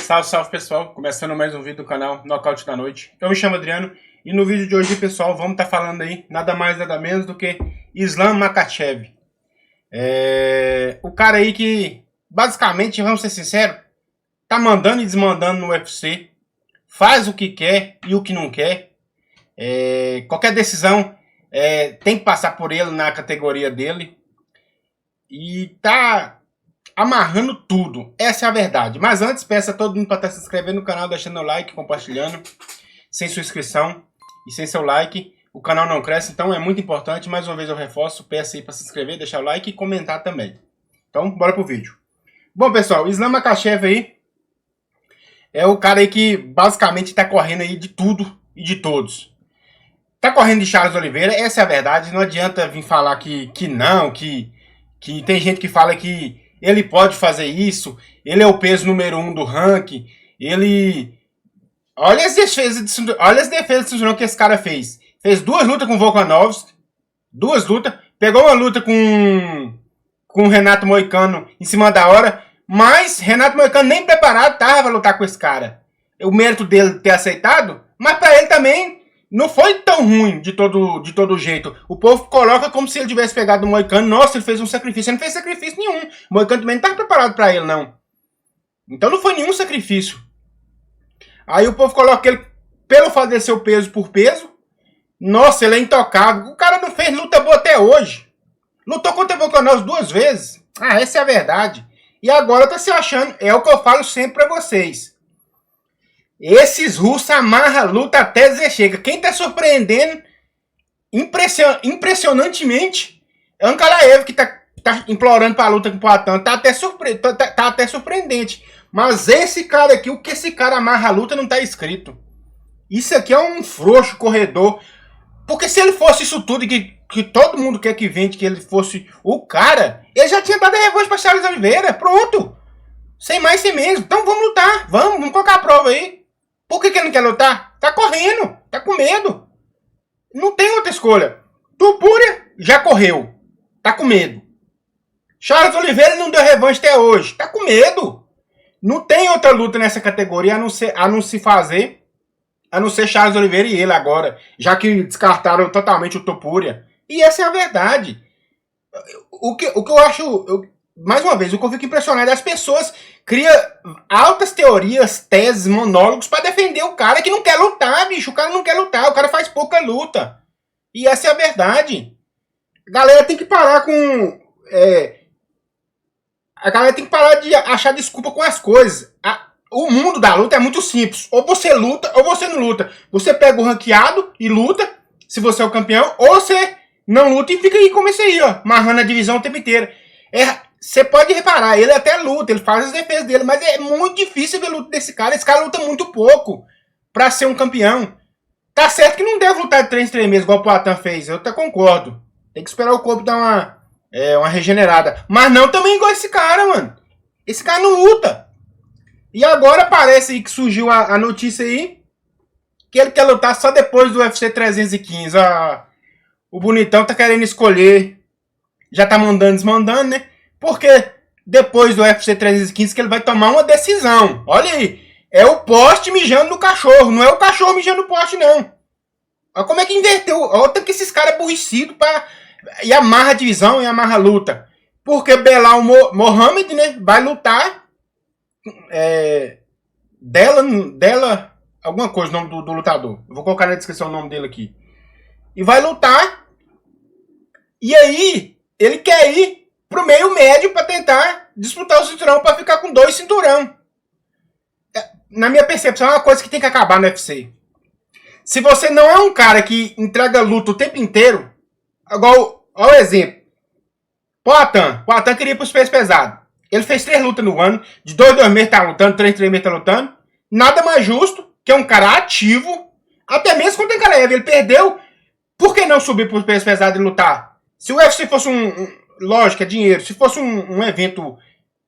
Salve, salve pessoal, começando mais um vídeo do canal Nocaute da Noite. Eu me chamo Adriano e no vídeo de hoje, pessoal, vamos estar falando aí nada mais nada menos do que Islam Makhachev. O cara aí que, basicamente, vamos ser sinceros, tá mandando e desmandando no UFC, faz o que quer e o que não quer. Qualquer decisão tem que passar por ele na categoria dele e tá amarrando tudo, essa é a verdade. Mas antes, peço a todo mundo para estar se inscrevendo no canal, deixando o like, compartilhando. Sem sua inscrição e sem seu like, o canal não cresce, então é muito importante. Mais uma vez eu reforço, peço aí para se inscrever, deixar o like e comentar também. Então, bora pro vídeo. Bom, pessoal, Islam Makhachev aí é o cara aí que basicamente está correndo aí de tudo e de todos. Tá correndo de Charles Oliveira, essa é a verdade. Não adianta vir falar que não, que tem gente que fala que ele pode fazer isso, ele é o peso número 1 do ranking, ele... Olha as defesas de cinturão que esse cara fez. Fez 2 lutas com o Volkanovski, 2 lutas, pegou uma luta com o Renato Moicano em cima da hora, mas Renato Moicano nem preparado tava pra lutar com esse cara. O mérito dele ter aceitado, mas pra ele também não foi tão ruim de todo jeito. O povo coloca como se ele tivesse pegado o Moicano. Nossa, ele fez um sacrifício. Ele não fez sacrifício nenhum. O Moicano também não estava preparado para ele, não. Então não foi nenhum sacrifício. Aí o povo coloca ele, pelo fato de ser o peso por peso. Nossa, ele é intocável. O cara não fez luta boa até hoje. Lutou contra o Volkanovski 2 vezes. Ah, essa é a verdade. E agora tá se achando. É o que eu falo sempre para vocês. Esses russos amarram a luta até dizer chega. Quem tá surpreendendo impressionantemente é o Ankalaev, que tá implorando pra luta com o Poatan. Tá até surpreendente. Mas esse cara aqui, o que esse cara amarra a luta não tá escrito. Isso aqui é um frouxo corredor. Porque se ele fosse isso tudo e que todo mundo quer que vende, que ele fosse o cara, ele já tinha dado a revanche pra Charles Oliveira. Pronto. Sem mais, sem menos. Então vamos lutar. Vamos colocar a prova aí. Por que ele não quer lutar? Tá correndo, tá com medo. Não tem outra escolha. Topuria já correu, tá com medo. Charles Oliveira não deu revanche até hoje, tá com medo. Não tem outra luta nessa categoria a não ser Charles Oliveira e ele agora, já que descartaram totalmente o Topuria. E essa é a verdade. O que eu acho... Mais uma vez, o que eu fico impressionado é as pessoas criam altas teorias, teses, monólogos para defender o cara que não quer lutar, bicho. O cara não quer lutar, o cara faz pouca luta. E essa é a verdade. A galera tem que parar com... A galera tem que parar de achar desculpa com as coisas. O mundo da luta é muito simples. Ou você luta, ou você não luta. Você pega o ranqueado e luta, se você é o campeão, ou você não luta e fica aí como esse aí, ó, marrando a divisão o tempo inteiro. Você pode reparar, ele até luta, ele faz as defesas dele, mas é muito difícil ver a luta desse cara. Esse cara luta muito pouco pra ser um campeão. Tá certo que não deve lutar de 3 em 3 meses, igual o Poatan fez, eu até concordo. Tem que esperar o corpo dar uma regenerada. Mas não também igual esse cara, mano. Esse cara não luta. E agora parece aí que surgiu a notícia aí que ele quer lutar só depois do UFC 315. O bonitão tá querendo escolher, já tá mandando, desmandando, né? Porque depois do UFC 315 que ele vai tomar uma decisão. Olha aí. É o poste mijando no cachorro. Não é o cachorro mijando no poste, não. Olha como é que inverteu. Olha tanto que esses caras é burricido e amarra a divisão e amarra a luta. Porque Belal Mohamed, né, vai lutar. Dela alguma coisa, o nome do lutador. Eu vou colocar na descrição o nome dele aqui. E vai lutar. E aí, ele quer ir pro meio médio para tentar disputar o cinturão, para ficar com 2 cinturão. Na minha percepção, é uma coisa que tem que acabar no UFC. Se você não é um cara que entrega luta o tempo inteiro, igual, olha o exemplo. Poatan queria ir pros pesos pesados. Ele fez 3 lutas no ano, de 2 meses tá lutando, 3 em 3 meses tá lutando. Nada mais justo que é um cara ativo, até mesmo quando tem Ankalaev. Ele perdeu, por que não subir pros pesos pesados e lutar? Se o UFC fosse lógico, é dinheiro. Se fosse um evento,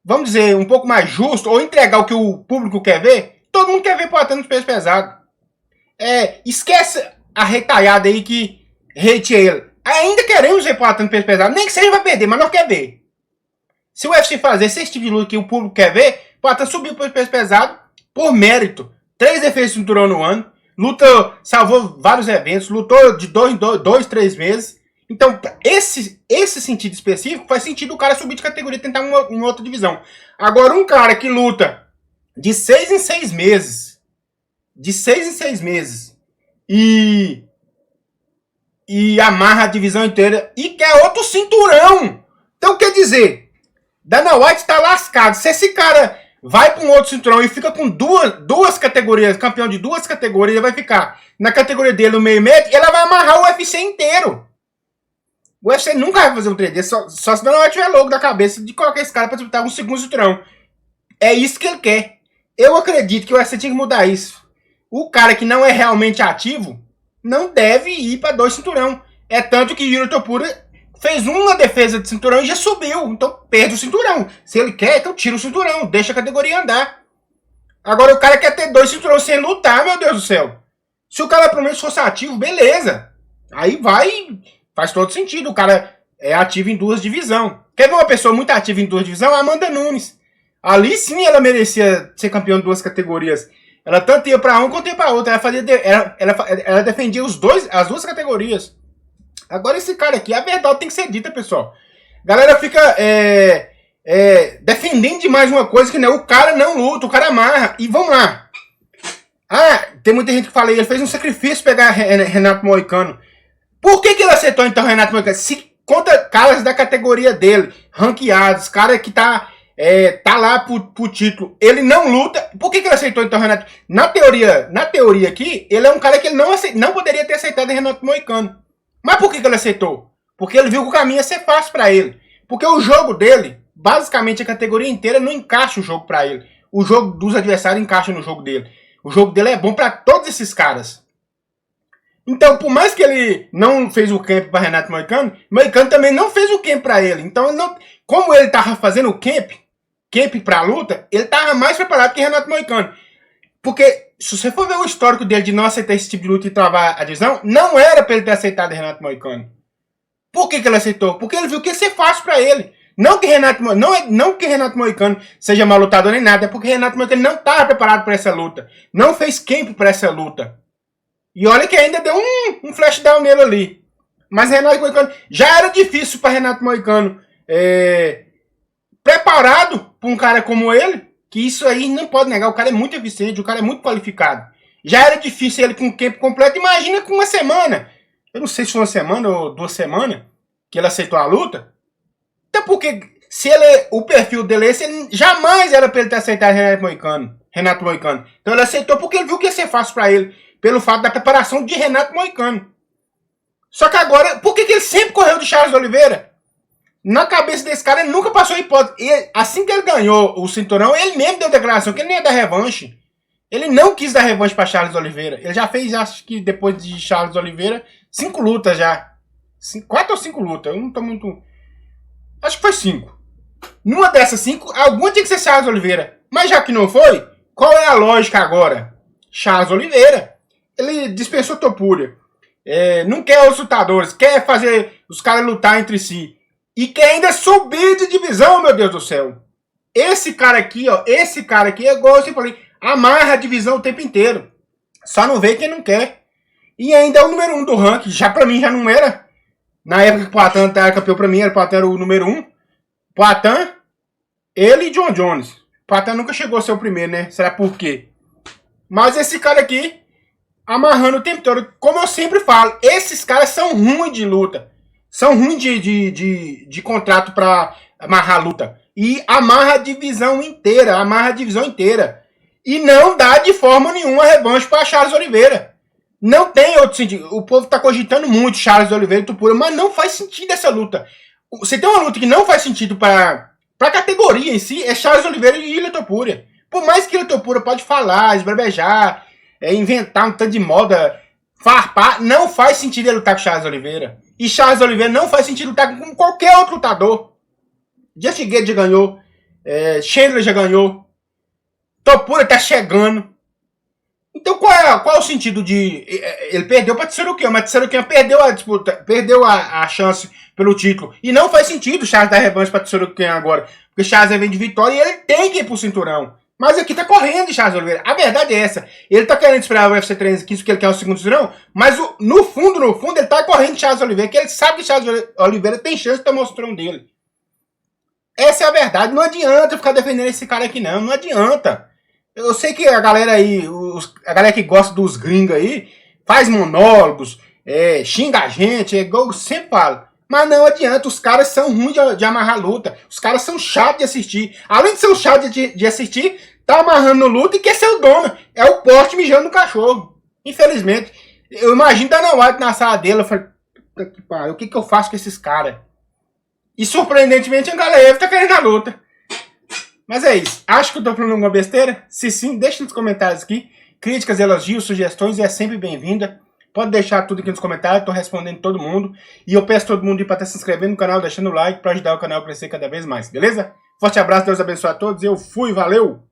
vamos dizer, um pouco mais justo, ou entregar o que o público quer ver, todo mundo quer ver Poatan nos pesos pesados. Esquece a retalhada aí que hate ele. Ainda queremos ver Poatan nos pesos pesados. Nem que seja vai perder, mas nós quer ver. Se o UFC fazer esse tipo de luta que o público quer ver, Poatan subir para os pesos pesados por mérito. 3 defesas de cinturão no ano. Luta, salvou vários eventos. Lutou de 2, 3 meses. Então, esse sentido específico faz sentido o cara subir de categoria e tentar uma outra divisão. Agora, um cara que luta de 6 em 6 meses. De 6 em 6 meses. E amarra a divisão inteira. E quer outro cinturão. Então, quer dizer, Dana White tá lascado. Se esse cara vai para um outro cinturão e fica com duas categorias, campeão de 2 categorias, ele vai ficar na categoria dele no meio médio, ela vai amarrar o UFC inteiro. O UFC nunca vai fazer um trade desse, só se Dana White tiver louco da cabeça de colocar esse cara para disputar um segundo cinturão. É isso que ele quer. Eu acredito que o UFC tinha que mudar isso. O cara que não é realmente ativo não deve ir para 2 cinturão. É tanto que Yuri Topura fez uma defesa de cinturão e já subiu. Então perde o cinturão. Se ele quer, então tira o cinturão. Deixa a categoria andar. Agora o cara quer ter 2 cinturões sem lutar, meu Deus do céu. Se o cara pelo menos fosse ativo, beleza. Aí faz todo sentido. O cara é ativo em 2 divisões. Quer ver uma pessoa muito ativa em 2 divisões? Amanda Nunes. Ali sim ela merecia ser campeão de 2 categorias. Ela tanto ia pra uma quanto ia pra outra. Ela defendia as 2 categorias. Agora esse cara aqui, a verdade tem que ser dita, pessoal. A galera fica defendendo demais uma coisa que não. O cara não luta, o cara amarra. E vamos lá. Tem muita gente que fala aí, ele fez um sacrifício pegar Renato Moicano. Por que ele aceitou então Renato Moicano? Se conta caras da categoria dele, ranqueados, cara que tá lá pro título, ele não luta. Por que ele aceitou então Renato? Na teoria aqui, ele é um cara que ele não poderia ter aceitado Renato Moicano. Mas por que ele aceitou? Porque ele viu que o caminho ia ser fácil pra ele. Porque o jogo dele, basicamente a categoria inteira não encaixa o jogo pra ele. O jogo dos adversários encaixa no jogo dele. O jogo dele é bom pra todos esses caras. Então, por mais que ele não fez o camp pra Renato Moicano, Moicano também não fez o camp pra ele. Então, como ele tava fazendo o camp pra luta, ele tava mais preparado que Renato Moicano. Porque, se você for ver o histórico dele de não aceitar esse tipo de luta e travar a divisão, não era pra ele ter aceitado Renato Moicano. Por que ele aceitou? Porque ele viu que ia ser fácil pra ele. Não que Renato Moicano seja mal lutador nem nada, é porque Renato Moicano não estava preparado para essa luta. Não fez camp para essa luta. E olha que ainda deu um flashdown nele ali. Mas Renato Moicano, já era difícil para Renato Moicano preparado para um cara como ele, que isso aí não pode negar, o cara é muito eficiente, o cara é muito qualificado. Já era difícil ele com um camp completo, imagina com uma semana. Eu não sei se foi uma semana ou 2 semanas que ele aceitou a luta. Até porque, se o perfil dele é esse, jamais era para ele ter aceitado Renato Moicano. Então ele aceitou porque ele viu que ia ser fácil para ele, pelo fato da preparação de Renato Moicano. Só que agora, por que ele sempre correu de Charles Oliveira? Na cabeça desse cara, ele nunca passou a hipótese. Assim que ele ganhou o cinturão, ele mesmo deu declaração que ele nem ia dar revanche. Ele não quis dar revanche para Charles Oliveira. Ele já fez, acho que depois de Charles Oliveira, 5 lutas já. 4 ou 5 lutas. Eu não tô muito... Acho que foi 5. Numa dessas 5, alguma tinha que ser Charles Oliveira. Mas já que não foi, qual é a lógica agora? Charles Oliveira. Ele dispensou Topuria. Não quer os lutadores. Quer fazer os caras lutar entre si. E quer ainda subir de divisão, meu Deus do céu. Esse cara aqui, é igual eu falei, amarra a divisão o tempo inteiro. Só não vê quem não quer. E ainda é o número 1 do ranking. Já pra mim já não era. Na época que o Poatan era campeão pra mim, o Poatan era o número 1. Poatan, ele e John Jones. Poatan nunca chegou a ser o primeiro, né? Será por quê? Mas esse cara aqui, amarrando o tempo todo. Como eu sempre falo, esses caras são ruins de luta. São ruins de contrato pra amarrar a luta. E amarra a divisão inteira. E não dá de forma nenhuma revanche pra Charles Oliveira. Não tem outro sentido. O povo tá cogitando muito Charles Oliveira e Topuria, mas não faz sentido essa luta. Você tem uma luta que não faz sentido pra categoria em si, é Charles Oliveira e Ilia Topuria. Por mais que Ilia Topuria pode falar, esbravejar, inventar um tanto de moda, farpar, não faz sentido ele lutar com Charles Oliveira. E Charles Oliveira não faz sentido lutar com qualquer outro lutador. Justin Gaethje já ganhou, Chandler já ganhou, Topuria tá chegando. Então qual é o sentido de... Ele perdeu para Tsuruken, mas Tsuruken perdeu a disputa, perdeu a chance pelo título. E não faz sentido o Charles dar revanche para Tsuruken agora. Porque Charles vem de vitória e ele tem que ir pro cinturão. Mas aqui tá correndo de Charles Oliveira. A verdade é essa. Ele tá querendo esperar o UFC 315 porque ele quer o segundo cinturão, mas no fundo, ele tá correndo de Charles Oliveira, que ele sabe que Charles Oliveira tem chance de tomar o cinturão dele. Essa é a verdade. Não adianta ficar defendendo esse cara aqui, não. Não adianta. Eu sei que a galera aí, a galera que gosta dos gringos aí, faz monólogos, xinga a gente, igual eu sempre falo. Mas não adianta, os caras são ruins de amarrar luta. Os caras são chatos de assistir. Além de ser chato de assistir, tá amarrando luta e quer ser o dono. É o poste mijando no cachorro. Infelizmente. Eu imagino Dana White na sala dele. Eu falei, o que eu faço com esses caras? E surpreendentemente, a galera tá querendo a luta. Mas é isso. Acho que eu tô falando alguma besteira? Se sim, deixa nos comentários aqui. Críticas, elogios, sugestões, é sempre bem-vinda. Pode deixar tudo aqui nos comentários, tô respondendo todo mundo. E eu peço todo mundo ir para estar se inscrevendo no canal, deixando o like para ajudar o canal a crescer cada vez mais, beleza? Forte abraço, Deus abençoe a todos. Eu fui, valeu!